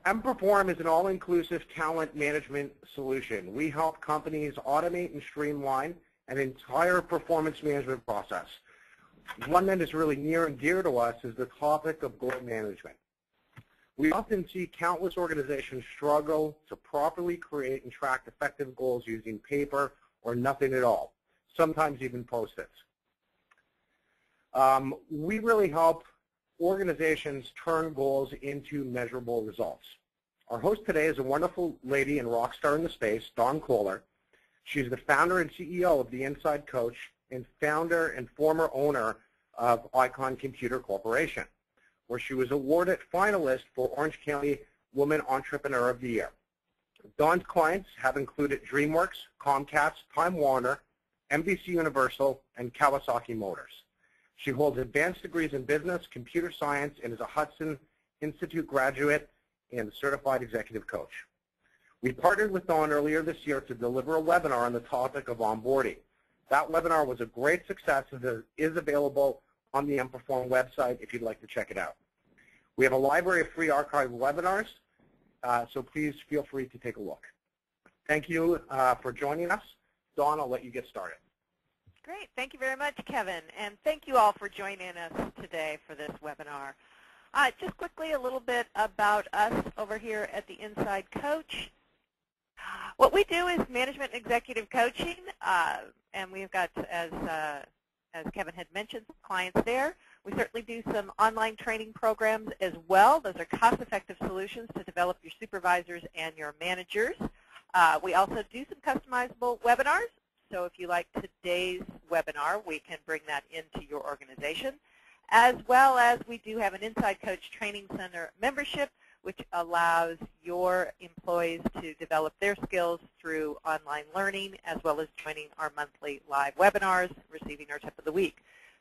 emPerform is an all-inclusive talent management solution. We help companies automate and streamline an entire performance management process. One that is really near and dear to us is the topic of goal management. We often see countless organizations struggle to properly create and track effective goals using paper or nothing at all, sometimes even Post-its. We really help organizations turn goals into measurable results. Our host today is a wonderful lady and rock star in the space, Dawn Kohler. She's the founder and CEO of The Inside Coach and founder and former owner of Icon Computer Corporation, where she was awarded finalist for Orange County Woman Entrepreneur of the Year. Dawn's clients have included DreamWorks, Comcast, Time Warner, NBC Universal, and Kawasaki Motors. She holds advanced degrees in business, computer science, and is a Hudson Institute graduate and certified executive coach. We partnered with Dawn earlier this year to deliver a webinar on the topic of onboarding. That webinar was a great success and is available on the emPerform website if you'd like to check it out. We have a library of free archived webinars, so please feel free to take a look. Thank you for joining us. Dawn, I'll let you get started. Great. Thank you very much, Kevin. And thank you all for joining us today for this webinar. Just quickly, a little bit about us over here at The Inside Coach. What we do is management and executive coaching, and we've got, as Kevin had mentioned, some clients there. We certainly do some online training programs as well. Those are cost-effective solutions to develop your supervisors and your managers. We also do some customizable webinars. So if you like today's webinar, we can bring that into your organization. As well as we do have an Inside Coach Training Center membership, which allows your employees to develop their skills through online learning, as well as joining our monthly live webinars, receiving our tip of the week.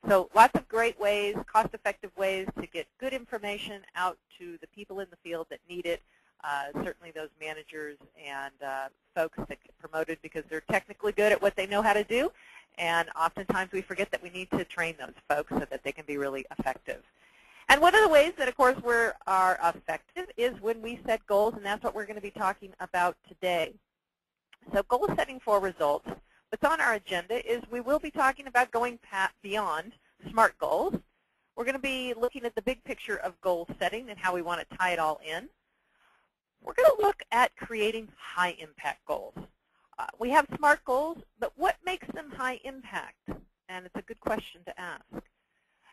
So lots of great ways, cost-effective ways to get good information out to the people in the field that need it, certainly those managers and folks that get promoted because they're technically good at what they know how to do. And oftentimes we forget that we need to train those folks so that they can be really effective. And one of the ways that, of course, we are effective is when we set goals, and that's what we're going to be talking about today. So goal setting for results. What's on our agenda is we will be talking about going beyond SMART goals. We're going to be looking at the big picture of goal setting and how we want to tie it all in. We're going to look at creating high-impact goals. We have SMART goals, but what makes them high impact? And it's a good question to ask.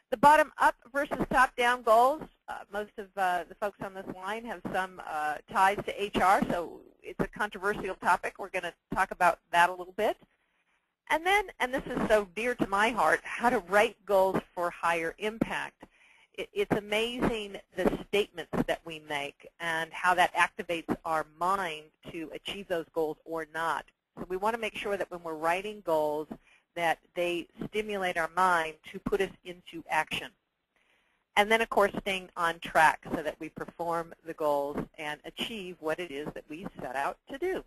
The bottom-up versus top-down goals, most of the folks on this line have some ties to HR, so it's a controversial topic. We're going to talk about that a little bit. And then, and this is so dear to my heart, how to write goals for higher impact. It's amazing the statements that we make and how that activates our mind to achieve those goals or not. So we want to make sure that when we're writing goals that they stimulate our mind to put us into action. And then, of course, staying on track so that we perform the goals and achieve what it is that we set out to do.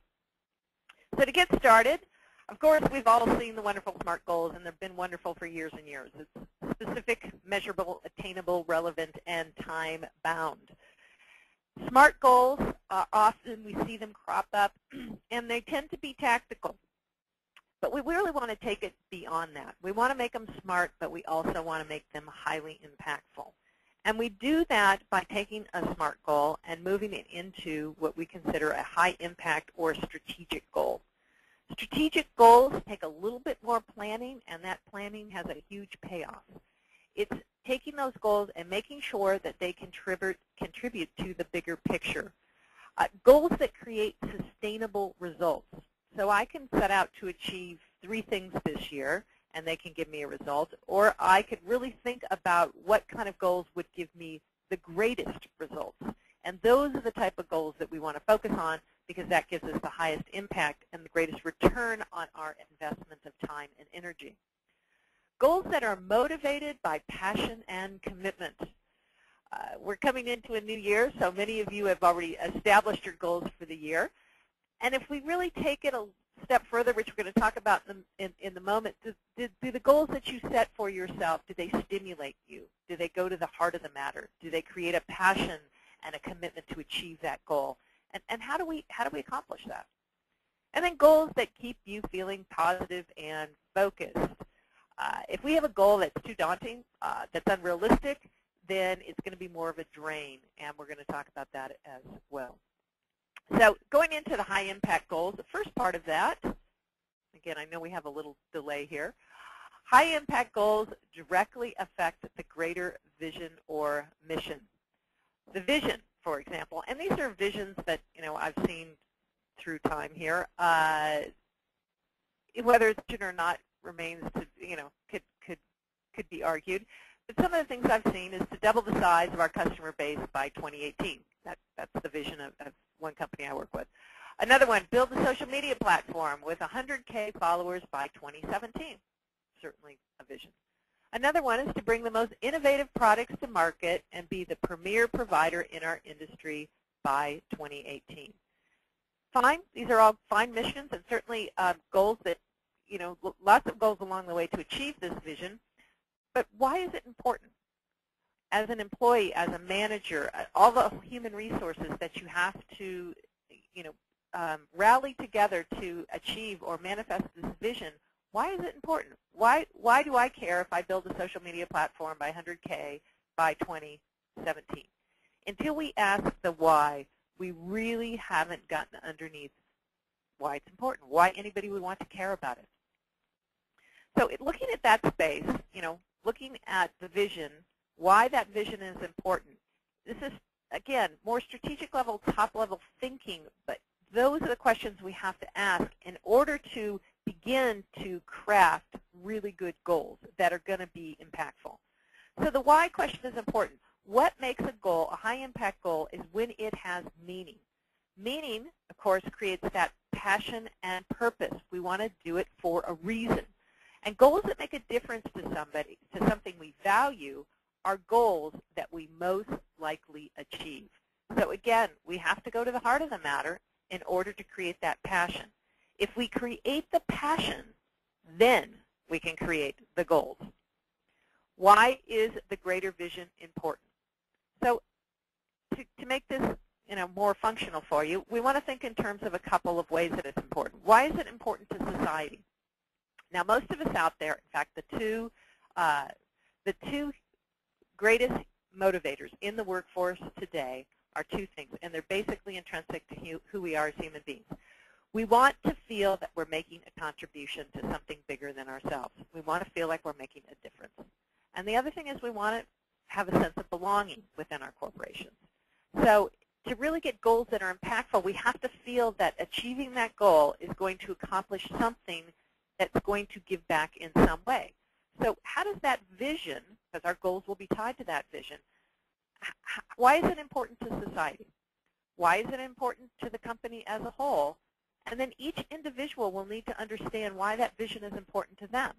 So to get started, of course, we've all seen the wonderful SMART goals, and they've been wonderful for years and years. It's specific, measurable, attainable, relevant, and time-bound. SMART goals, often we see them crop up, and they tend to be tactical. But we really want to take it beyond that. We want to make them smart, but we also want to make them highly impactful. And we do that by taking a SMART goal and moving it into what we consider a high-impact or strategic goal. Strategic goals take a little bit more planning, and that planning has a huge payoff. It's taking those goals and making sure that they contribute to the bigger picture. Goals that create sustainable results. So I can set out to achieve 3 things this year, and they can give me a result, or I could really think about what kind of goals would give me the greatest results. And those are the type of goals that we want to focus on because that gives us the highest impact and the greatest return on our investment of time and energy. Goals that are motivated by passion and commitment. We're coming into a new year, so many of you have already established your goals for the year. And if we really take it a step further, which we're going to talk about in the moment, do the goals that you set for yourself, do they stimulate you? Do they go to the heart of the matter? Do they create a passion and a commitment to achieve that goal. And how do we accomplish that? And then goals that keep you feeling positive and focused. If we have a goal that's too daunting, that's unrealistic, then it's going to be more of a drain, and we're going to talk about that as well. So going into the high-impact goals, the first part of that, again, I know we have a little delay here. High-impact goals directly affect the greater vision or mission. The vision, for example, and these are visions that I've seen through time here. Whether it's vision or not remains to could be argued. But some of the things I've seen is to double the size of our customer base by 2018. That's the vision of one company I work with. Another one, build a social media platform with 100K followers by 2017. Certainly a vision. Another one is to bring the most innovative products to market and be the premier provider in our industry by 2018. Fine, these are all fine missions and certainly goals that, lots of goals along the way to achieve this vision. But why is it important? As an employee, as a manager, all the human resources that you have to, rally together to achieve or manifest this vision, why is it important? Why do I care if I build a social media platform by 100K by 2017? Until we ask the why, we really haven't gotten underneath why it's important, why anybody would want to care about it. So looking at that space, looking at the vision, why that vision is important. This is, again, more strategic level, top level thinking, but those are the questions we have to ask in order to begin to craft really good goals that are going to be impactful. So the why question is important. What makes a goal, a high-impact goal, is when it has meaning. Meaning, of course, creates that passion and purpose. We want to do it for a reason. And goals that make a difference to somebody, to something we value, are goals that we most likely achieve. So again, we have to go to the heart of the matter in order to create that passion. If we create the passion, then we can create the goals. Why is the greater vision important? So to make this more functional for you, we want to think in terms of a couple of ways that it's important. Why is it important to society? Now, most of us out there, in fact, the two greatest motivators in the workforce today are two things, and they're basically intrinsic to who we are as human beings. We want to feel that we're making a contribution to something bigger than ourselves. We want to feel like we're making a difference. And the other thing is we want to have a sense of belonging within our corporations. So to really get goals that are impactful, we have to feel that achieving that goal is going to accomplish something that's going to give back in some way. So how does that vision, because our goals will be tied to that vision, why is it important to society? Why is it important to the company as a whole? And then each individual will need to understand why that vision is important to them.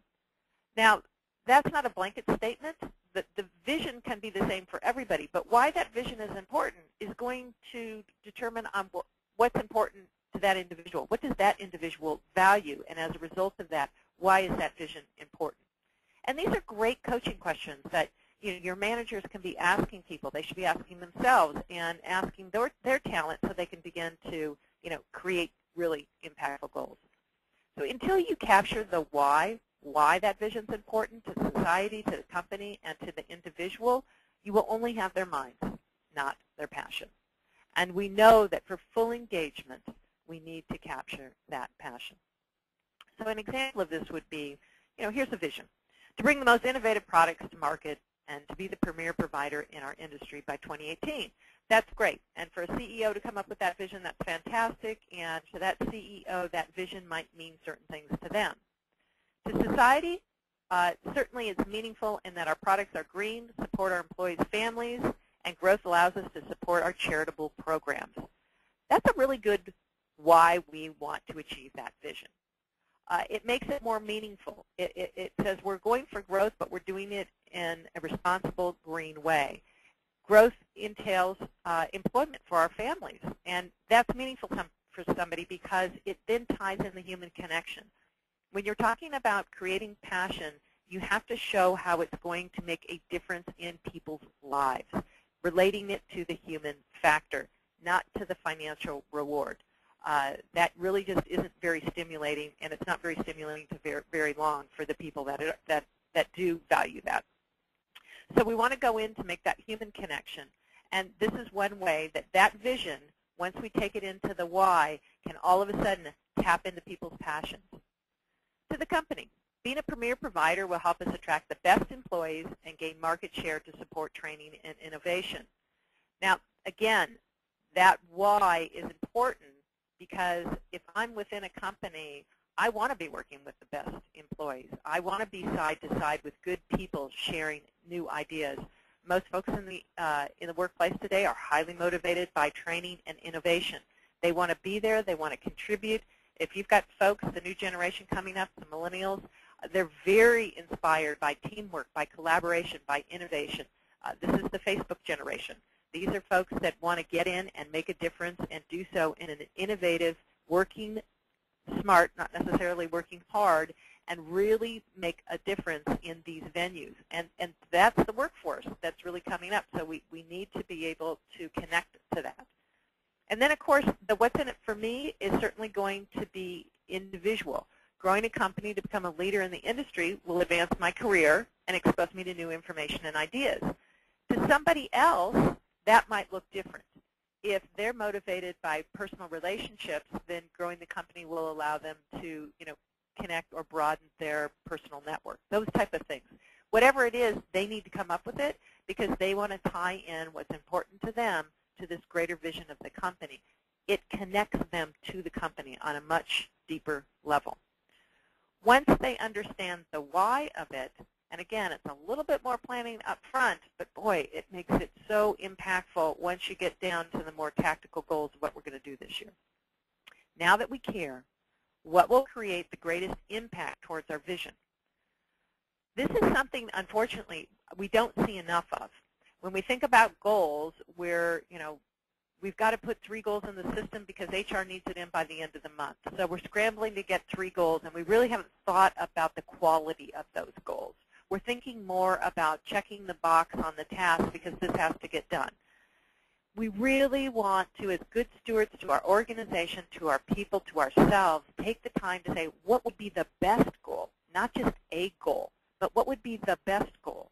Now, that's not a blanket statement. The vision can be the same for everybody, but why that vision is important is going to determine on what's important to that individual. What does that individual value? And as a result of that, why is that vision important? And these are great coaching questions that your managers can be asking people. They should be asking themselves and asking their talent so they can begin to create really impactful goals. So until you capture the why that vision is important to society, to the company, and to the individual, you will only have their minds, not their passion. And we know that for full engagement, we need to capture that passion. So an example of this would be, here's a vision. To bring the most innovative products to market and to be the premier provider in our industry by 2018. That's great. And for a CEO to come up with that vision, that's fantastic. And to that CEO, that vision might mean certain things to them. To society, certainly it's meaningful in that our products are green, support our employees' families, and growth allows us to support our charitable programs. That's a really good why we want to achieve that vision. It makes it more meaningful. It says we're going for growth, but we're doing it in a responsible, green way. Growth entails employment for our families, and that's meaningful for somebody because it then ties in the human connection. When you're talking about creating passion, you have to show how it's going to make a difference in people's lives. relating it to the human factor, not to the financial reward. That really just isn't very stimulating, and it's not very stimulating to very long for the people that do value that. So we want to go in to make that human connection, and this is one way that vision, once we take it into the why, can all of a sudden tap into people's passions. To the company, being a premier provider will help us attract the best employees and gain market share to support training and innovation. Now, again, that why is important because if I'm within a company, I want to be working with the best employees. I want to be side to side with good people sharing new ideas. Most folks in the workplace today are highly motivated by training and innovation. They want to be there. They want to contribute. If you've got folks, the new generation coming up, the millennials, they're very inspired by teamwork, by collaboration, by innovation. This is the Facebook generation. These are folks that want to get in and make a difference and do so in an innovative, working smart, not necessarily working hard, and really make a difference in these venues. And that's the workforce that's really coming up. So we need to be able to connect to that. And then, of course, the what's in it for me is certainly going to be individual. Growing a company to become a leader in the industry will advance my career and expose me to new information and ideas. To somebody else, that might look different. If they're motivated by personal relationships, then growing the company will allow them to, connect or broaden their personal network, those type of things. Whatever it is, they need to come up with it because they want to tie in what's important to them to this greater vision of the company. It connects them to the company on a much deeper level. Once they understand the why of it, and again, it's a little bit more planning up front, but boy, it makes it so impactful once you get down to the more tactical goals of what we're going to do this year. Now that we care, what will create the greatest impact towards our vision? This is something, unfortunately, we don't see enough of. When we think about goals, we've got to put 3 goals in the system because HR needs it in by the end of the month. So we're scrambling to get 3 goals, and we really haven't thought about the quality of those goals. We're thinking more about checking the box on the task because this has to get done. We really want to, as good stewards to our organization, to our people, to ourselves, take the time to say what would be the best goal, not just a goal, but what would be the best goal.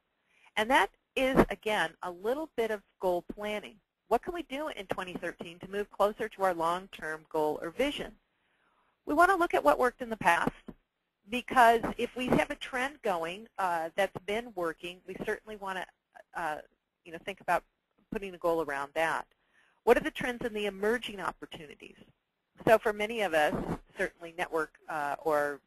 And that is, again, a little bit of goal planning. What can we do in 2013 to move closer to our long-term goal or vision? We want to look at what worked in the past, because if we have a trend going that's been working, we certainly want to think about putting a goal around that. What are the trends in the emerging opportunities? So for many of us, certainly network or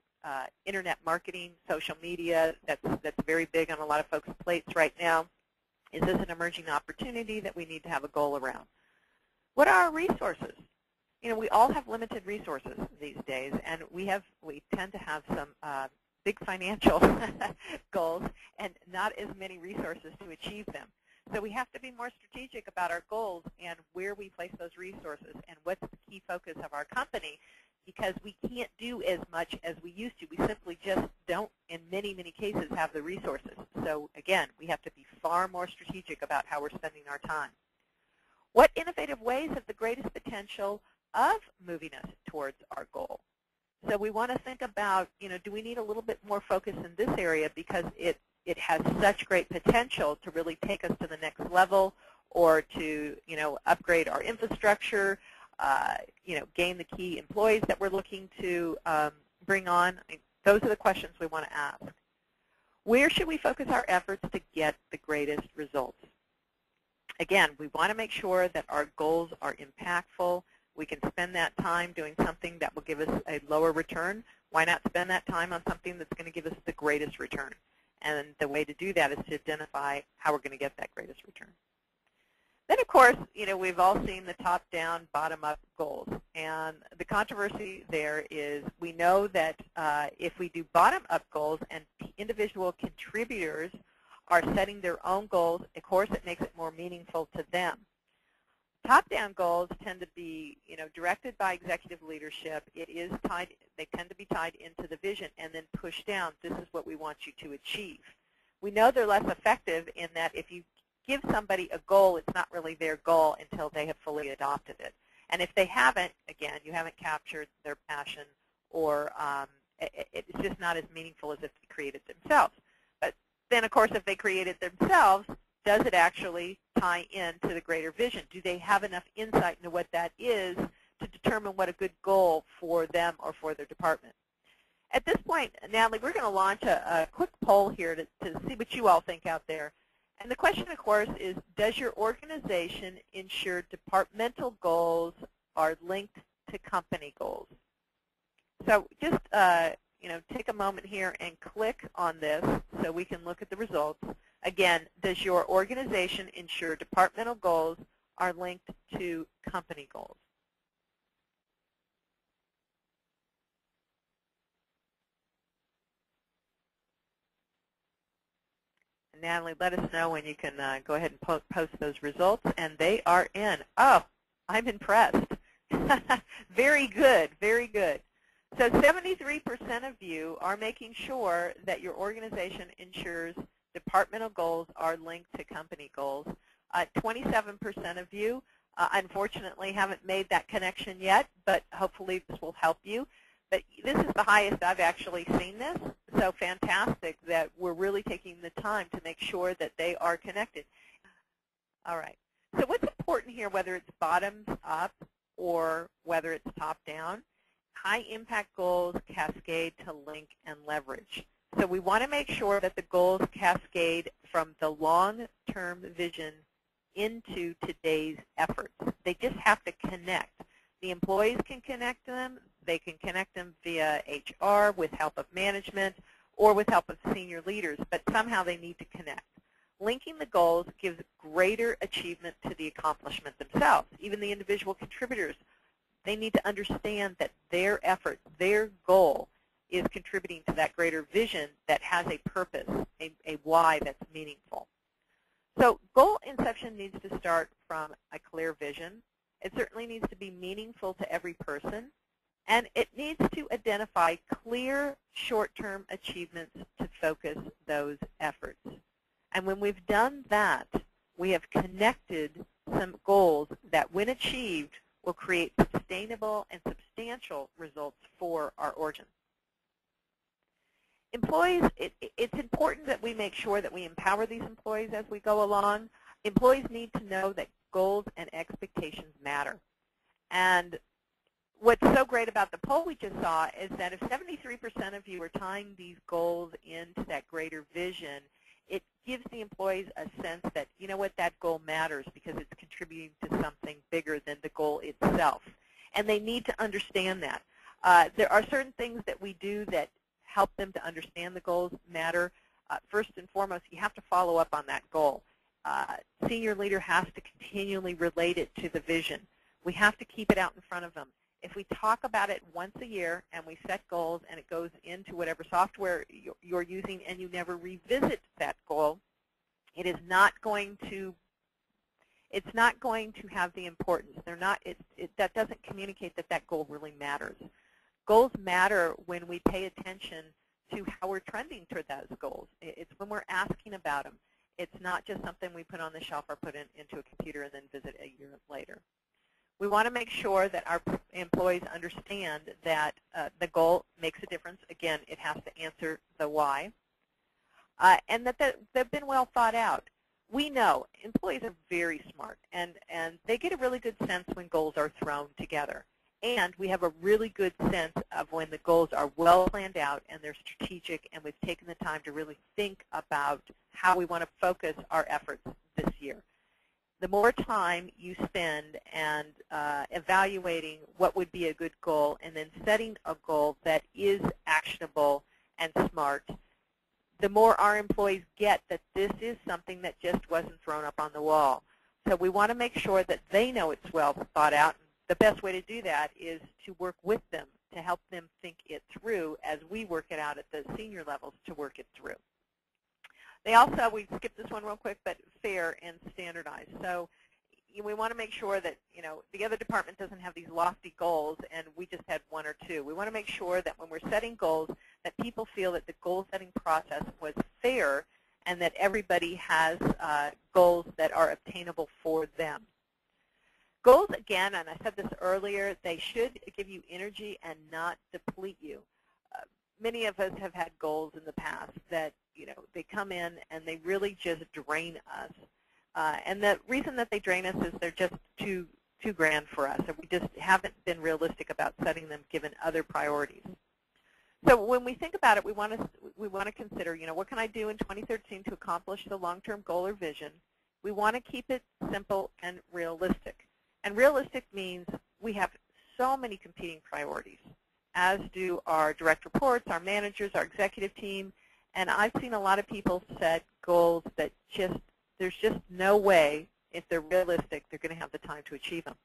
internet marketing, social media, that's very big on a lot of folks' plates right now. Is this an emerging opportunity that we need to have a goal around? What are our resources? We all have limited resources these days, and we tend to have some big financial goals and not as many resources to achieve them. So we have to be more strategic about our goals and where we place those resources and what's the key focus of our company, because we can't do as much as we used to. We simply just don't, in many, many cases, have the resources. So again, we have to be far more strategic about how we're spending our time. What innovative ways have the greatest potential of moving us towards our goal? So we want to think about, do we need a little bit more focus in this area because it has such great potential to really take us to the next level, or to, upgrade our infrastructure, gain the key employees that we're looking to bring on. Those are the questions we want to ask. Where should we focus our efforts to get the greatest results? Again, we want to make sure that our goals are impactful. We can spend that time doing something that will give us a lower return. Why not spend that time on something that's going to give us the greatest return? And the way to do that is to identify how we're going to get that greatest return. Then, of course, we've all seen the top-down, bottom-up goals. And the controversy there is we know that if we do bottom-up goals and individual contributors are setting their own goals, of course, it makes it more meaningful to them. Top-down goals tend to be, directed by executive leadership. They tend to be tied into the vision and then pushed down. This is what we want you to achieve. We know they're less effective in that if you give somebody a goal, it's not really their goal until they have fully adopted it. And if they haven't, again, you haven't captured their passion, or it's just not as meaningful as if they created it themselves. But then, of course, if they create it themselves, does it actually tie into the greater vision? Do they have enough insight into what that is to determine what a good goal for them or for their department? At this point, Natalie, we're going to launch a quick poll here to see what you all think out there. And the question, of course, is, does your organization ensure departmental goals are linked to company goals? So just take a moment here and click on this so we can look at the results. Again, does your organization ensure departmental goals are linked to company goals? And Natalie, let us know when you can go ahead and post those results. And they are in. Oh, I'm impressed. Very good, very good. So 73% of you are making sure that your organization ensures departmental goals are linked to company goals. 27% of you, unfortunately, haven't made that connection yet, but hopefully this will help you. But this is the highest I've actually seen this, so fantastic that we're really taking the time to make sure that they are connected. All right. So what's important here, whether it's bottoms up or whether it's top down, high impact goals cascade to link and leverage. So we want to make sure that the goals cascade from the long-term vision into today's efforts. They just have to connect. The employees can connect them. They can connect them via HR with help of management or with help of senior leaders, but somehow they need to connect. Linking the goals gives greater achievement to the accomplishment themselves. Even the individual contributors, they need to understand that their effort, their goal, is contributing to that greater vision that has a purpose, a why that's meaningful. So goal inception needs to start from a clear vision. It certainly needs to be meaningful to every person, and it needs to identify clear short-term achievements to focus those efforts. And when we've done that, we have connected some goals that, when achieved, will create sustainable and substantial results for our origin. Employees, it's important that we make sure that we empower these employees as we go along. Employees need to know that goals and expectations matter. And what's so great about the poll we just saw is that if 73% of you are tying these goals into that greater vision, it gives the employees a sense that, you know what, that goal matters because it's contributing to something bigger than the goal itself. And they need to understand that. There are certain things that we do that help them to understand the goals matter. First and foremost, you have to follow up on that goal. Senior leader has to continually relate it to the vision. We have to keep it out in front of them. If we talk about it once a year and we set goals and it goes into whatever software you're using and you never revisit that goal, it is not going to have the importance. That doesn't communicate that that goal really matters. Goals matter when we pay attention to how we're trending toward those goals. It's when we're asking about them. It's not just something we put on the shelf or put into a computer and then visit a year later. We want to make sure that our employees understand that the goal makes a difference. Again, it has to answer the why. And that they've been well thought out. We know employees are very smart, and they get a really good sense when goals are thrown together. And we have a really good sense of when the goals are well planned out and they're strategic, and we've taken the time to really think about how we want to focus our efforts this year. The more time you spend and evaluating what would be a good goal and then setting a goal that is actionable and smart, the more our employees get that this is something that just wasn't thrown up on the wall. So we want to make sure that they know it's well thought out. The best way to do that is to work with them, to help them think it through as we work it out at the senior levels to work it through. They also, we skipped this one real quick, but fair and standardized. So we want to make sure that, the other department doesn't have these lofty goals and we just had one or two. We want to make sure that when we're setting goals that people feel that the goal setting process was fair and that everybody has goals that are obtainable for them. Goals, again, and I said this earlier, they should give you energy and not deplete you. Many of us have had goals in the past that, they come in and they really just drain us. And the reason that they drain us is they're just too grand for us, and we just haven't been realistic about setting them given other priorities. So when we think about it, we want to consider, what can I do in 2013 to accomplish the long-term goal or vision? We want to keep it simple and realistic. And realistic means we have so many competing priorities, as do our direct reports, our managers, our executive team. And I've seen a lot of people set goals that there's just no way, if they're realistic, they're going to have the time to achieve them.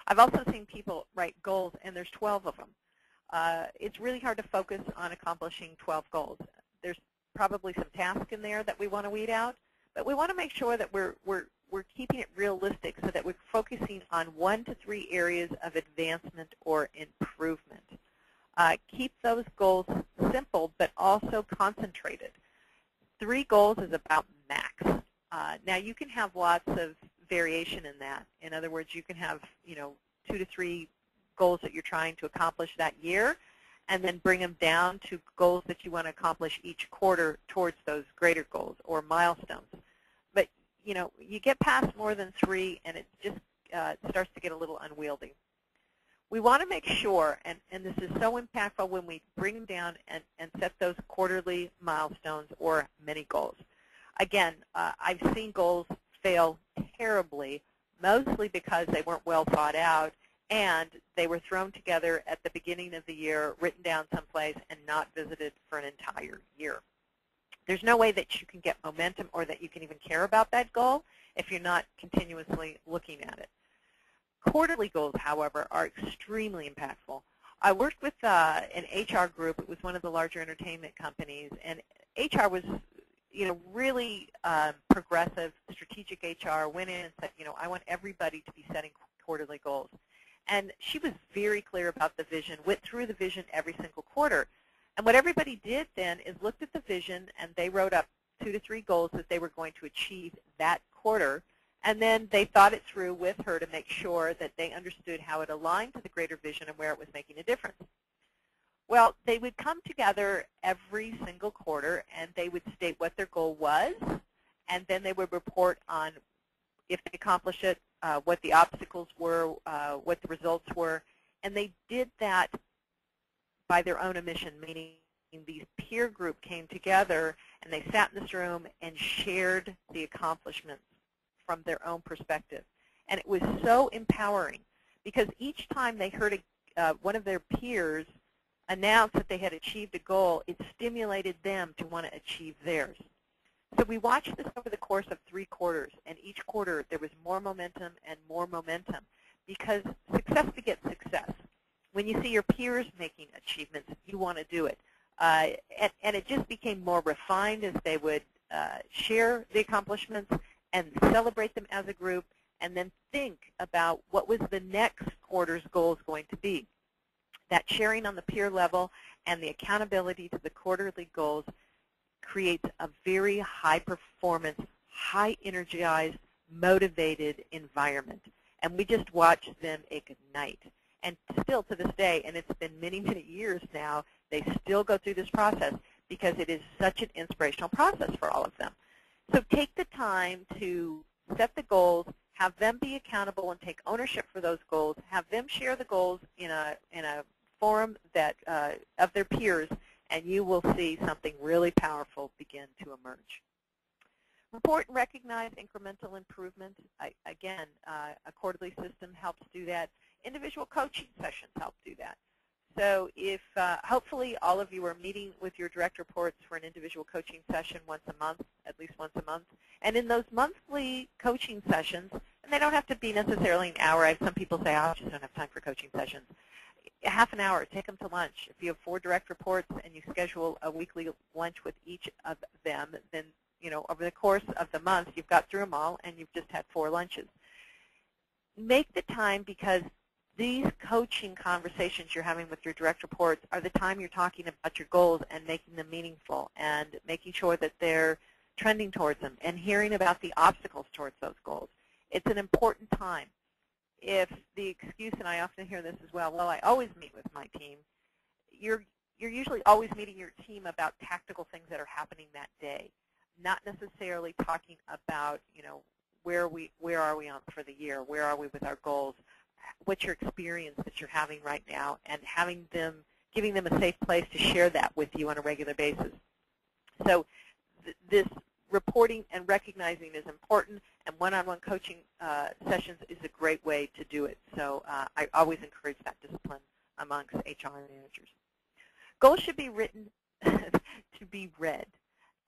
I've also seen people write goals, and there's 12 of them. It's really hard to focus on accomplishing 12 goals. There's probably some tasks in there that we want to weed out, but we want to make sure that we're keeping it realistic so that we're focusing on 1 to 3 areas of advancement or improvement. Keep those goals simple, but also concentrated. 3 goals is about max. Now, you can have lots of variation in that. In other words, you can have 2 to 3 goals that you're trying to accomplish that year, and then bring them down to goals that you want to accomplish each quarter towards those greater goals or milestones. But you get past more than 3, and it just starts to get a little unwieldy. We want to make sure, and this is so impactful when we bring them down and set those quarterly milestones or mini goals. Again, I've seen goals fail terribly, mostly because they weren't well thought out, and they were thrown together at the beginning of the year, written down someplace, and not visited for an entire year. There's no way that you can get momentum or that you can even care about that goal if you're not continuously looking at it. Quarterly goals, however, are extremely impactful. I worked with an HR group. It was one of the larger entertainment companies, and HR was really progressive, strategic HR, went in and said, I want everybody to be setting quarterly goals. And she was very clear about the vision, went through the vision every single quarter. And what everybody did then is looked at the vision, and they wrote up 2 to 3 goals that they were going to achieve that quarter. And then they thought it through with her to make sure that they understood how it aligned to the greater vision and where it was making a difference. Well, they would come together every single quarter, and they would state what their goal was, and then they would report on if they accomplished it, what the obstacles were, what the results were. And they did that by their own admission, meaning these peer group came together, and they sat in this room and shared the accomplishments from their own perspective. And it was so empowering, because each time they heard one of their peers announce that they had achieved a goal, it stimulated them to want to achieve theirs. So we watched this over the course of 3 quarters, and each quarter there was more momentum and more momentum, because success begets success. When you see your peers making achievements, you want to do it. And it just became more refined as they would share the accomplishments and celebrate them as a group, and then think about what was the next quarter's goals going to be. That sharing on the peer level and the accountability to the quarterly goals creates a very high-performance, high-energized, motivated environment. And we just watch them ignite. And still to this day, and it's been many, many years now, they still go through this process because it is such an inspirational process for all of them. So take the time to set the goals, have them be accountable and take ownership for those goals, have them share the goals in a forum that of their peers, and you will see something really powerful begin to emerge. Report and recognize incremental improvement. Again, a quarterly system helps do that. Individual coaching sessions help do that. So if hopefully all of you are meeting with your direct reports for an individual coaching session once a month, at least once a month. And in those monthly coaching sessions, and they don't have to be necessarily an hour. I have some people say, oh, I just don't have time for coaching sessions. Half an hour, take them to lunch. If you have 4 direct reports and you schedule a weekly lunch with each of them, then over the course of the month, you've got through them all, and you've just had 4 lunches. Make the time, because these coaching conversations you're having with your direct reports are the time you're talking about your goals and making them meaningful and making sure that they're trending towards them and hearing about the obstacles towards those goals. It's an important time. If the excuse, and I often hear this as well I always meet with my team, you're usually always meeting your team about tactical things that are happening that day, not necessarily talking about, where are we on for the year, where are we with our goals, what's your experience that you're having right now, and giving them a safe place to share that with you on a regular basis. So this reporting and recognizing is important, and one-on-one coaching sessions is a great way to do it. So I always encourage that discipline amongst HR managers. Goals should be written to be read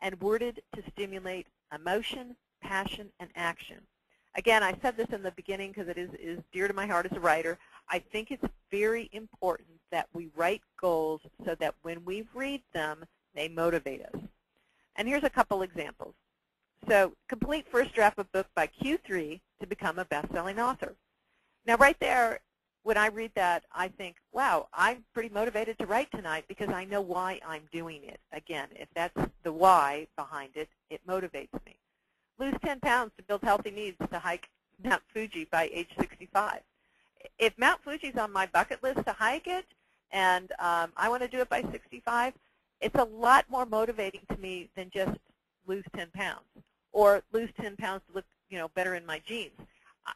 and worded to stimulate emotion, passion, and action. Again, I said this in the beginning because it is dear to my heart as a writer. I think it's very important that we write goals so that when we read them, they motivate us. And here's a couple examples. So, complete first draft of book by Q3 to become a best-selling author. Now, right there, when I read that, I think, wow, I'm pretty motivated to write tonight because I know why I'm doing it. Again, if that's the why behind it, it motivates me. Lose 10 pounds to build healthy needs to hike Mount Fuji by age 65. If Mount Fuji's on my bucket list to hike it and I want to do it by 65, it's a lot more motivating to me than just lose 10 pounds or lose 10 pounds to look better in my jeans.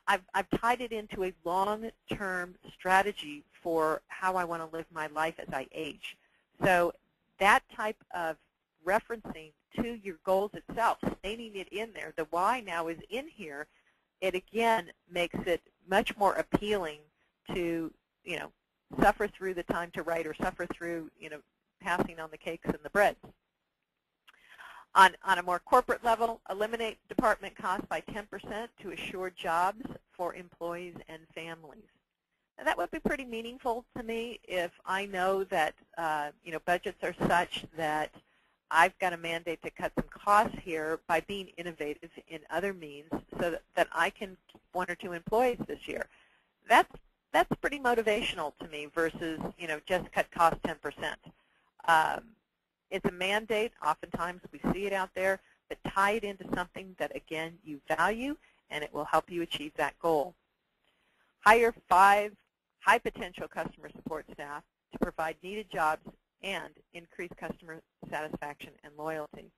I've tied it into a long-term strategy for how I want to live my life as I age. So that type of referencing to your goals itself, stating it in there, the why now is in here, it again makes it much more appealing to, suffer through the time to write or suffer through, passing on the cakes and the breads. On a more corporate level, eliminate department costs by 10% to assure jobs for employees and families. Now, that would be pretty meaningful to me if I know that budgets are such that I've got a mandate to cut some costs here by being innovative in other means so that I can keep 1 or 2 employees this year. That's pretty motivational to me versus just cut costs 10%. It's a mandate. Oftentimes we see it out there, but tie it into something that, again, you value, and it will help you achieve that goal. Hire 5 high-potential customer support staff to provide needed jobs and increase customer satisfaction and loyalty.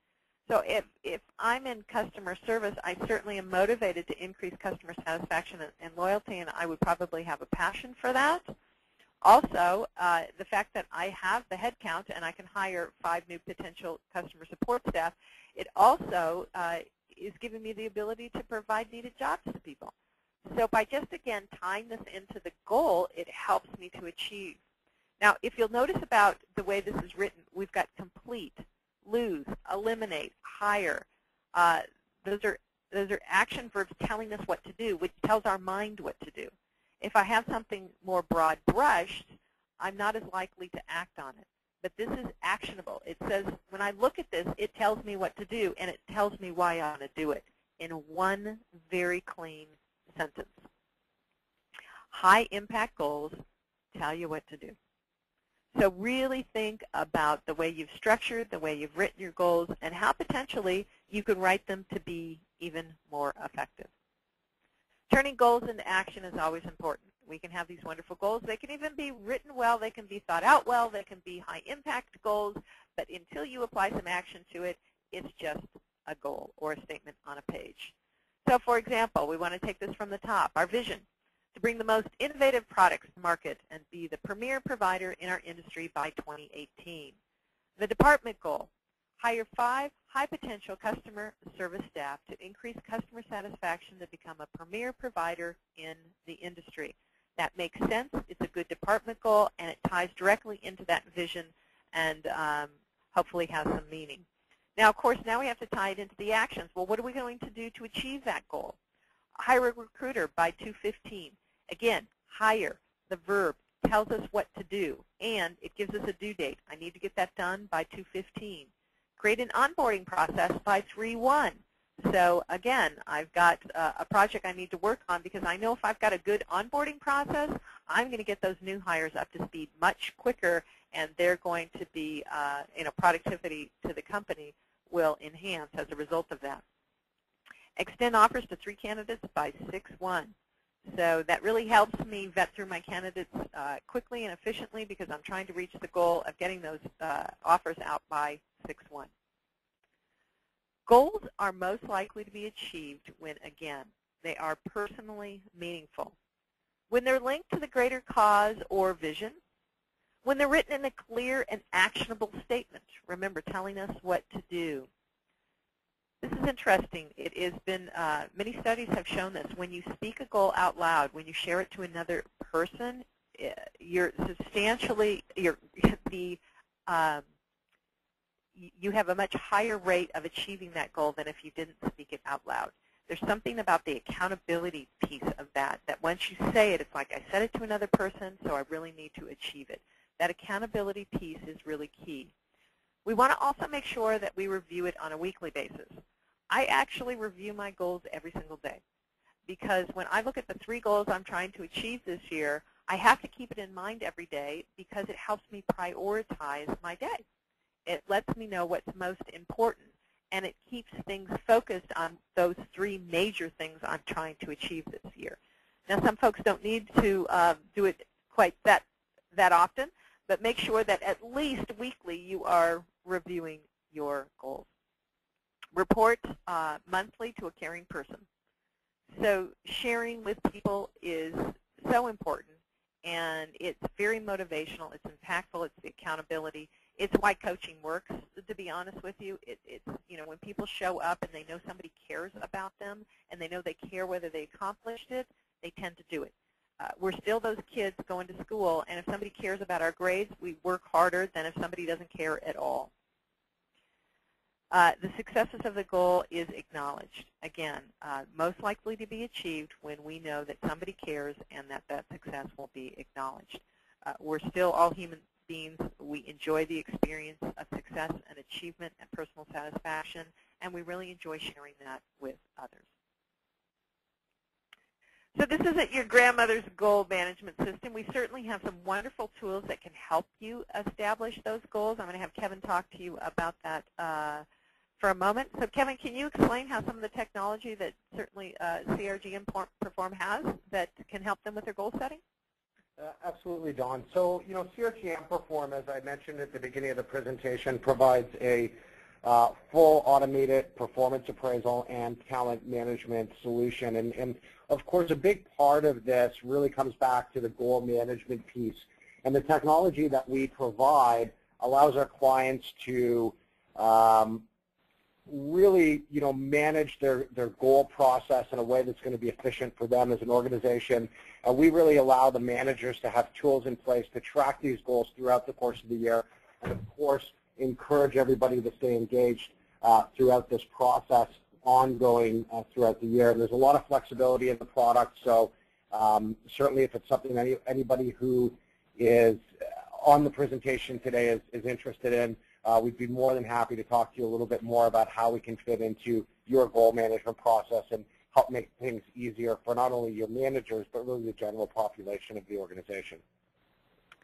So if I'm in customer service, I certainly am motivated to increase customer satisfaction and loyalty, and I would probably have a passion for that. Also, the fact that I have the headcount and I can hire 5 new potential customer support staff, it also is giving me the ability to provide needed jobs to people. So by just, again, tying this into the goal, it helps me to achieve. Now, if you'll notice about the way this is written, we've got complete, lose, eliminate, hire. Those are action verbs telling us what to do, which tells our mind what to do. If I have something more broad-brushed, I'm not as likely to act on it. But this is actionable. It says, when I look at this, it tells me what to do, and it tells me why I want to do it in one very clean sentence. High-impact goals tell you what to do. So really think about the way you've structured, the way you've written your goals, and how potentially you can write them to be even more effective. Turning goals into action is always important. We can have these wonderful goals. They can even be written well. They can be thought out well. They can be high-impact goals. But until you apply some action to it, it's just a goal or a statement on a page. So, for example, we want to take this from the top. Our vision, to bring the most innovative products to market and be the premier provider in our industry by 2018. The department goal, hire 5 high-potential customer service staff to increase customer satisfaction to become a premier provider in the industry. That makes sense. It's a good department goal, and it ties directly into that vision and hopefully has some meaning. Now, of course, now we have to tie it into the actions. Well, what are we going to do to achieve that goal? Hire a recruiter by 2:15. Again, hire, the verb, tells us what to do, and it gives us a due date. I need to get that done by 2:15. Create an onboarding process by 3:1 So again, I've got a project I need to work on because I know if I've got a good onboarding process, I'm going to get those new hires up to speed much quicker, and they're going to be, productivity to the company will enhance as a result of that. Extend offers to 3 candidates by 6/1. So that really helps me vet through my candidates quickly and efficiently because I'm trying to reach the goal of getting those offers out by 6/1. Goals are most likely to be achieved when, again, they are personally meaningful, when they're linked to the greater cause or vision, when they're written in a clear and actionable statement, remember, telling us what to do. This is interesting. It has been, many studies have shown this. When you speak a goal out loud, when you share it to another person, you have a much higher rate of achieving that goal than if you didn't speak it out loud. There's something about the accountability piece of that once you say it, it's like I said it to another person, so I really need to achieve it. That accountability piece is really key. We want to also make sure that we review it on a weekly basis. I actually review my goals every single day because when I look at the 3 goals I'm trying to achieve this year, I have to keep it in mind every day because it helps me prioritize my day. It lets me know what's most important, and it keeps things focused on those 3 major things I'm trying to achieve this year. Now, some folks don't need to do it quite that often, but make sure that at least weekly you are reviewing your goals. Report monthly to a caring person. So sharing with people is so important, and it's very motivational. It's impactful. It's the accountability. It's why coaching works, to be honest with you. It's when people show up and they know somebody cares about them and they know they care whether they accomplished it, they tend to do it. We're still those kids going to school, and if somebody cares about our grades, we work harder than if somebody doesn't care at all. The successes of the goal is acknowledged. Again, most likely to be achieved when we know that somebody cares and that success will be acknowledged. We're still all human beings. We enjoy the experience of success and achievement and personal satisfaction, and we really enjoy sharing that with others. So this isn't your grandmother's goal management system. We certainly have some wonderful tools that can help you establish those goals. I'm going to have Kevin talk to you about that for a moment. So Kevin, can you explain how some of the technology that certainly CRG emPerform has that can help them with their goal setting? Absolutely, Dawn. So, CRG emPerform, as I mentioned at the beginning of the presentation, provides a full automated performance appraisal and talent management solution. And of course, a big part of this really comes back to the goal management piece. And the technology that we provide allows our clients to really, manage their goal process in a way that's going to be efficient for them as an organization. We really allow the managers to have tools in place to track these goals throughout the course of the year, and of course, encourage everybody to stay engaged throughout this process, ongoing throughout the year. There's a lot of flexibility in the product, so certainly if it's something anybody who is on the presentation today is interested in, we'd be more than happy to talk to you a little bit more about how we can fit into your goal management process and help make things easier for not only your managers, but really the general population of the organization.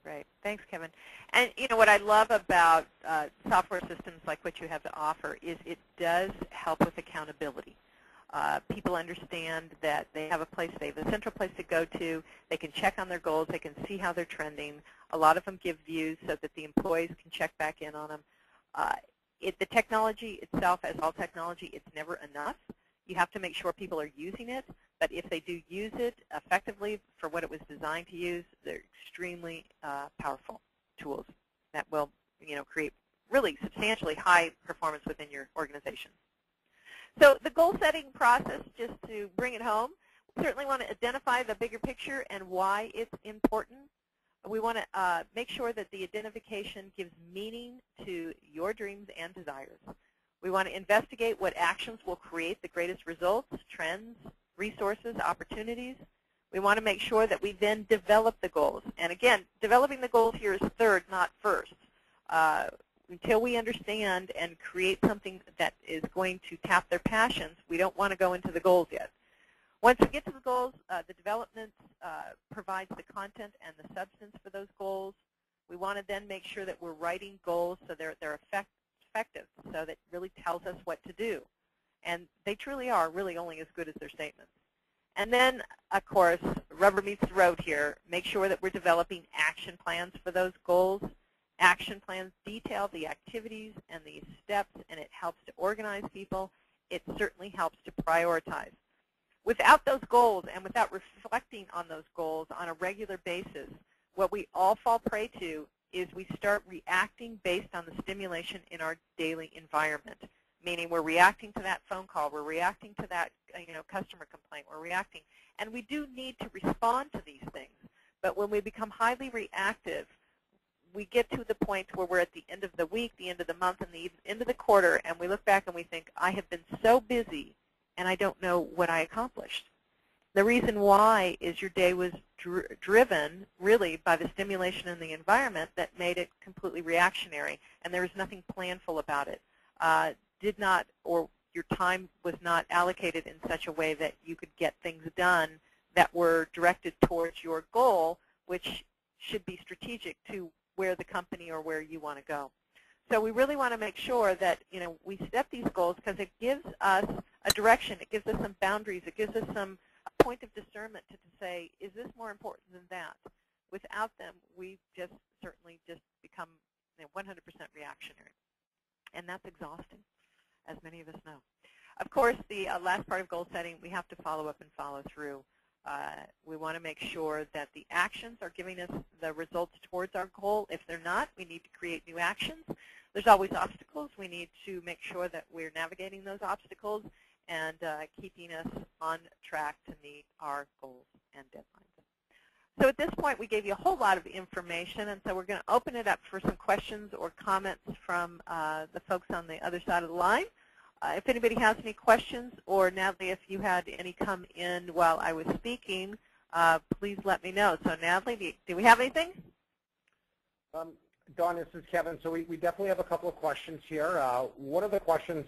Great. Thanks, Kevin. And what I love about software systems like what you have to offer is it does help with accountability. People understand that they have a central place to go to. They can check on their goals. They can see how they're trending. A lot of them give views so that the employees can check back in on them. The technology itself, as all technology, it's never enough. You have to make sure people are using it, but if they do use it effectively for what it was designed to use, they're extremely powerful tools that will create really substantially high performance within your organization. So the goal setting process, just to bring it home, we certainly want to identify the bigger picture and why it's important. We want to make sure that the identification gives meaning to your dreams and desires. We want to investigate what actions will create the greatest results, trends, resources, opportunities. We want to make sure that we then develop the goals. And again, developing the goals here is third, not first. until we understand and create something that is going to tap their passions, we don't want to go into the goals yet. Once we get to the goals, the development provides the content and the substance for those goals. We want to then make sure that we're writing goals so they're effective, so that really tells us what to do. And they truly are really only as good as their statements. And then, of course, rubber meets the road here. Make sure that we're developing action plans for those goals. Action plans detail the activities and the steps, and it helps to organize people. It certainly helps to prioritize. Without those goals and without reflecting on those goals on a regular basis, what we all fall prey to is we start reacting based on the stimulation in our daily environment, meaning we're reacting to that phone call, we're reacting to that customer complaint, we're reacting. And we do need to respond to these things. But when we become highly reactive, we get to the point where we're at the end of the week, the end of the month, and the end of the quarter, and we look back and we think, I have been so busy, and I don't know what I accomplished. The reason why is your day was driven really by the stimulation in the environment that made it completely reactionary, and there was nothing planful about it. Or your time was not allocated in such a way that you could get things done that were directed towards your goal, which should be strategic to where the company or where you want to go. So we really want to make sure that we set these goals because it gives us a direction, it gives us some boundaries, it gives us some point of discernment to say, is this more important than that? Without them, we certainly become 100% reactionary, and that's exhausting, as many of us know. Of course, the last part of goal setting, we have to follow up and follow through. We want to make sure that the actions are giving us the results towards our goal. If they're not, we need to create new actions. There's always obstacles. We need to make sure that we're navigating those obstacles and keeping us on track to meet our goals and deadlines. So at this point, we gave you a whole lot of information, and so we're going to open it up for some questions or comments from the folks on the other side of the line. If anybody has any questions, or Natalie, if you had any come in while I was speaking, please let me know. So Natalie, do we have anything? Dawn, this is Kevin. So we definitely have a couple of questions here. One of the questions,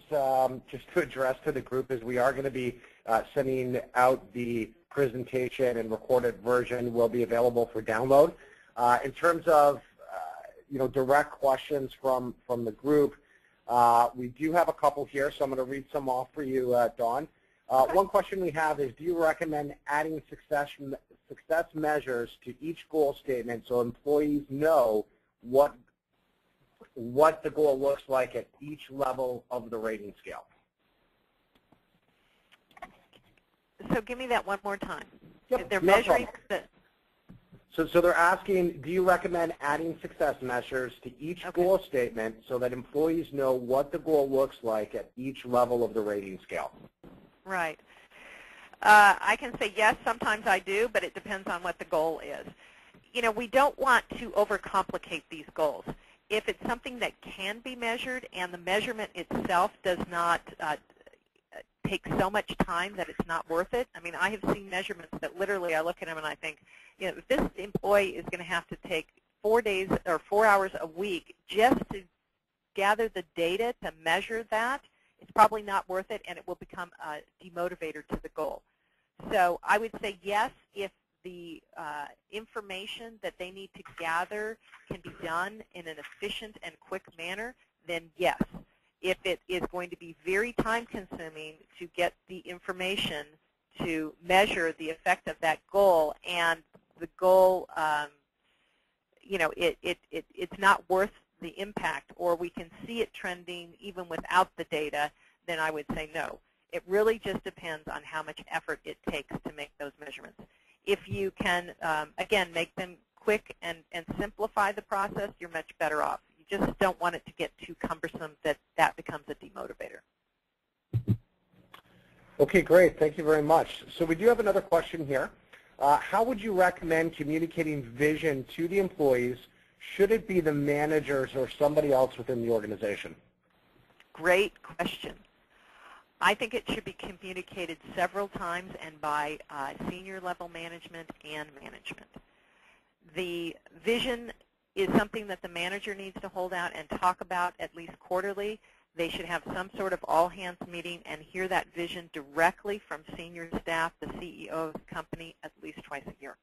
just to address to the group, is we are going to be sending out the presentation and recorded version will be available for download. In terms of direct questions from the group, we do have a couple here, so I'm going to read some off for you, Dawn. One question we have is, do you recommend adding success measures to each goal statement so employees know what the goal looks like at each level of the rating scale? So give me that one more time. Yep, they're no measuring problem. So they're asking, do you recommend adding success measures to each goal statement so that employees know what the goal looks like at each level of the rating scale? Right. I can say yes, sometimes I do, but it depends on what the goal is. We don't want to overcomplicate these goals. If it's something that can be measured and the measurement itself does not take so much time that it's not worth it. I mean, I have seen measurements that literally I look at them and I think, if this employee is going to have to take 4 days or 4 hours a week just to gather the data to measure that, it's probably not worth it, and it will become a demotivator to the goal. So I would say yes, if the information that they need to gather can be done in an efficient and quick manner, then yes. If it is going to be very time-consuming to get the information to measure the effect of that goal, and the goal, it's not worth the impact, or we can see it trending even without the data, then I would say no. It really just depends on how much effort it takes to make those measurements. If you can, again, make them quick and simplify the process, you're much better off. You just don't want it to get too cumbersome that becomes a demotivator. Okay, great. Thank you very much. So we do have another question here. How would you recommend communicating vision to the employees? Should it be the managers or somebody else within the organization? Great question. I think it should be communicated several times and by senior level management and management. The vision is something that the manager needs to hold out and talk about at least quarterly. They should have some sort of all-hands meeting and hear that vision directly from senior staff, the CEO of the company, at least twice a year.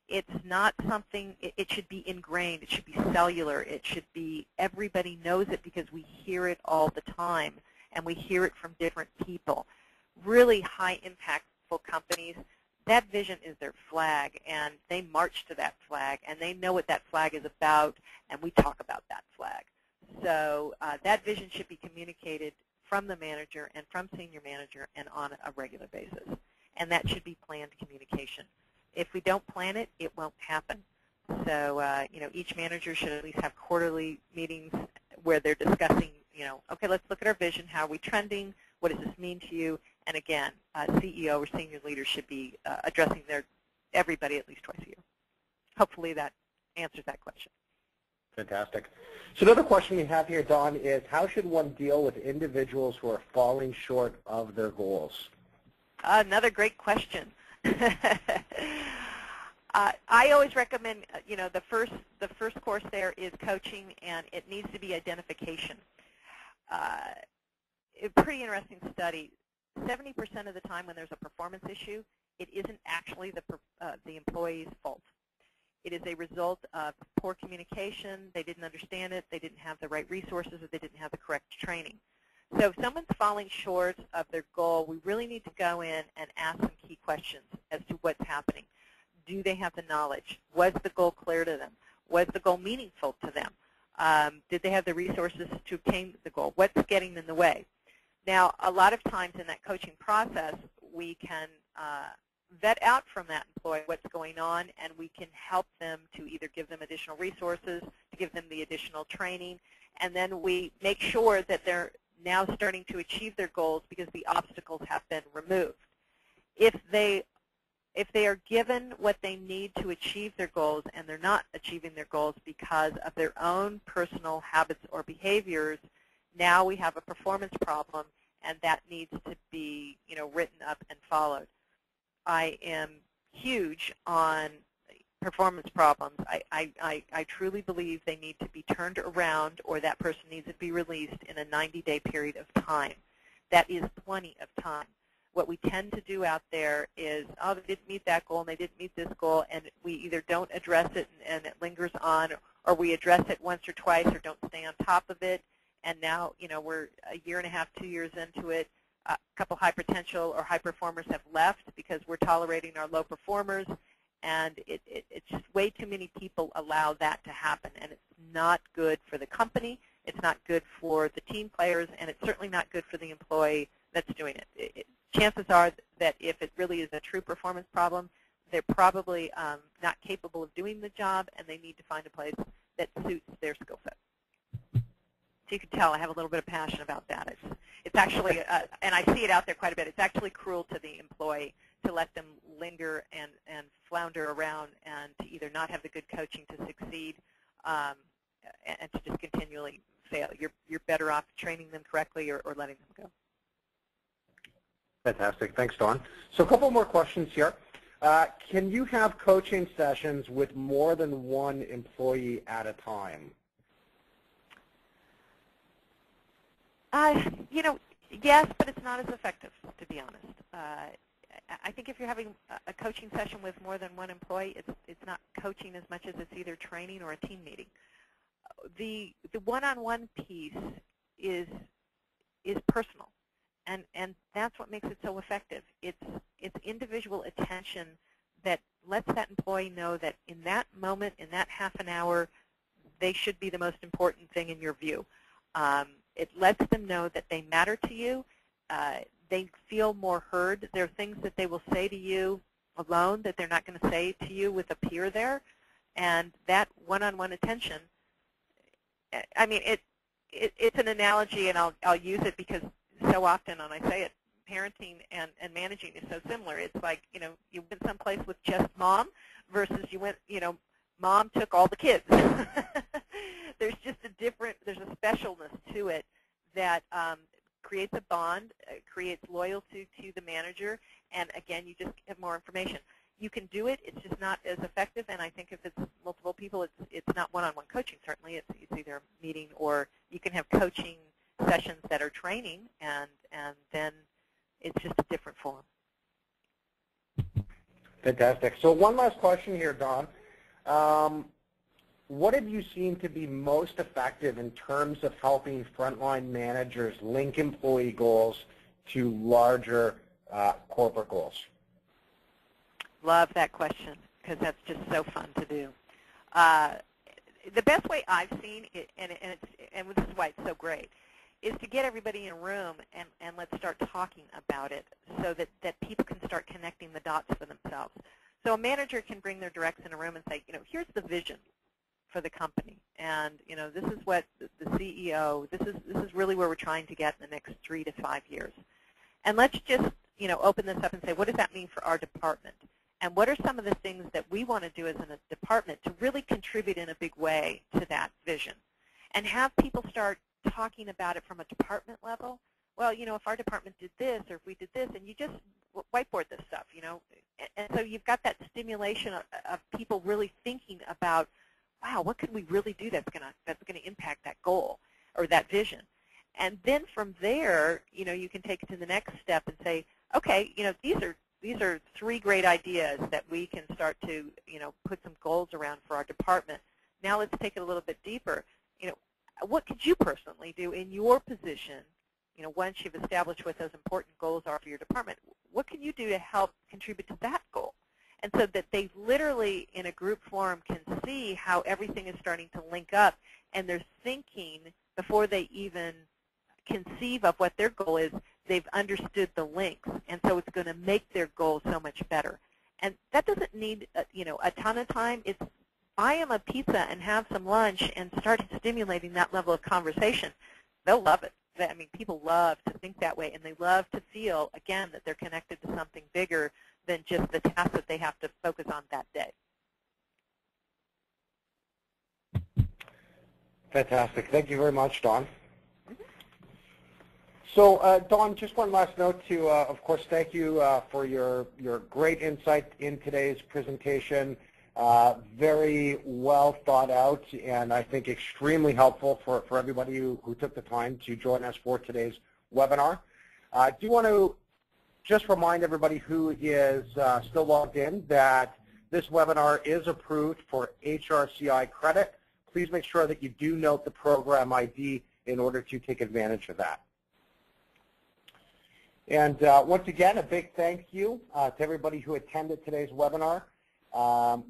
It's not something, it should be ingrained, it should be cellular, it should be, everybody knows it because we hear it all the time, and we hear it from different people. Really high impactful companies, that vision is their flag, and they march to that flag, and they know what that flag is about, and we talk about that flag. So that vision should be communicated from the manager and from senior manager and on a regular basis. And that should be planned communication. If we don't plan it, it won't happen. So each manager should at least have quarterly meetings where they're discussing, okay, let's look at our vision. How are we trending? What does this mean to you? And again, CEO or senior leaders should be addressing everybody at least twice a year. Hopefully that answers that question. Fantastic. So another question we have here, Dawn, is how should one deal with individuals who are falling short of their goals? Another great question. I always recommend, the first course there is coaching, and it needs to be identification. A pretty interesting study. 70% of the time when there's a performance issue, it isn't actually the employee's fault. It is a result of poor communication. They didn't understand it. They didn't have the right resources, or they didn't have the correct training. So if someone's falling short of their goal, we really need to go in and ask some key questions as to what's happening. Do they have the knowledge? Was the goal clear to them? Was the goal meaningful to them? Did they have the resources to obtain the goal? What's getting in the way? Now, a lot of times in that coaching process, we can vet out from that employee what's going on, and we can help them to either give them additional resources, to give them the additional training, and then we make sure that they're now starting to achieve their goals because the obstacles have been removed. If they are given what they need to achieve their goals and they're not achieving their goals because of their own personal habits or behaviors, now we have a performance problem, and that needs to be written up and followed. I am huge on performance problems. I truly believe they need to be turned around, or that person needs to be released in a 90-day period of time. That is plenty of time. What we tend to do out there is, oh, they didn't meet that goal and they didn't meet this goal, and we either don't address it and it lingers on, or we address it once or twice or don't stay on top of it, and now we're a year and a half, 2 years into it. A couple high potential or high performers have left because we're tolerating our low performers, and it's just way too many people allow that to happen, and it's not good for the company, it's not good for the team players, and it's certainly not good for the employee that's doing it. Chances are that if it really is a true performance problem, they're probably not capable of doing the job, and they need to find a place that suits their skill set. So you can tell I have a little bit of passion about that. It's actually, and I see it out there quite a bit, it's actually cruel to the employee to let them linger and flounder around and to either not have the good coaching to succeed and to just continually fail. You're better off training them correctly or letting them go. Fantastic. Thanks, Dawn. So a couple more questions here. Can you have coaching sessions with more than one employee at a time? Yes, but it's not as effective, to be honest. I think if you're having a coaching session with more than one employee, it's not coaching as much as it's either training or a team meeting. The one-on-one piece is personal, and that's what makes it so effective. It's individual attention that lets that employee know that in that moment, in that half an hour, they should be the most important thing in your view. It lets them know that they matter to you. They feel more heard. There are things that they will say to you alone that they're not going to say to you with a peer there. And that one-on-one attention, I mean, it's an analogy, and I'll use it because so often when I say it, parenting and managing is so similar. It's like, you went someplace with just mom versus you went, mom took all the kids. There's just there's a specialness to it that creates a bond, creates loyalty to the manager, and again, you just have more information. you can do it. It's just not as effective. And I think if it's multiple people, it's not one-on-one coaching. Certainly, it's either a meeting or you can have coaching sessions that are training, and then it's just a different form. Fantastic. So one last question here, Dawn. What have you seen to be most effective in terms of helping frontline managers link employee goals to larger corporate goals? Love that question, because that's just so fun to do. The best way I've seen, and this is why it's so great, is to get everybody in a room and let's start talking about it so that people can start connecting the dots for themselves. So a manager can bring their directs in a room and say, here's the vision for the company, and this is what the CEO, this is really where we're trying to get in the next 3 to 5 years. And let's just open this up and say, what does that mean for our department? And what are some of the things that we want to do as a department to really contribute in a big way to that vision? And have people start talking about it from a department level. Well, if our department did this, or if we did this, and you just whiteboard this stuff, And so you've got that stimulation of people really thinking about, wow, what could we really do that's gonna impact that goal or that vision? And then from there, you can take it to the next step and say, okay, these are 3 great ideas that we can start to, put some goals around for our department. Now let's take it a little bit deeper. What could you personally do in your position, once you've established what those important goals are for your department? What can you do to help contribute to that goal? And so that they literally, in a group forum, can see how everything is starting to link up, and they're thinking before they even conceive of what their goal is, they've understood the links, and so it's going to make their goal so much better. And that doesn't need a ton of time. It's buy them a pizza and have some lunch and start stimulating that level of conversation. They'll love it. I mean, people love to think that way, and they love to feel, again, that they're connected to something bigger than just the task that they have to focus on that day. Fantastic. Thank you very much, Dawn. So, Dawn, just one last note to, of course, thank you for your great insight in today's presentation. Very well thought out, and I think extremely helpful for everybody who took the time to join us for today's webinar. I do want to just remind everybody who is still logged in that this webinar is approved for HRCI credit. Please make sure that you do note the program ID in order to take advantage of that. And once again, a big thank you to everybody who attended today's webinar.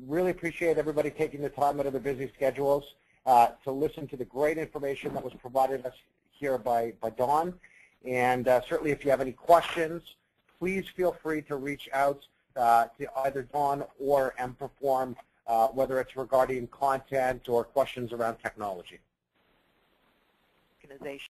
Really appreciate everybody taking the time out of their busy schedules to listen to the great information that was provided us here by Dawn. And certainly if you have any questions, please feel free to reach out to either Dawn or emPerform, whether it's regarding content or questions around technology. Organization.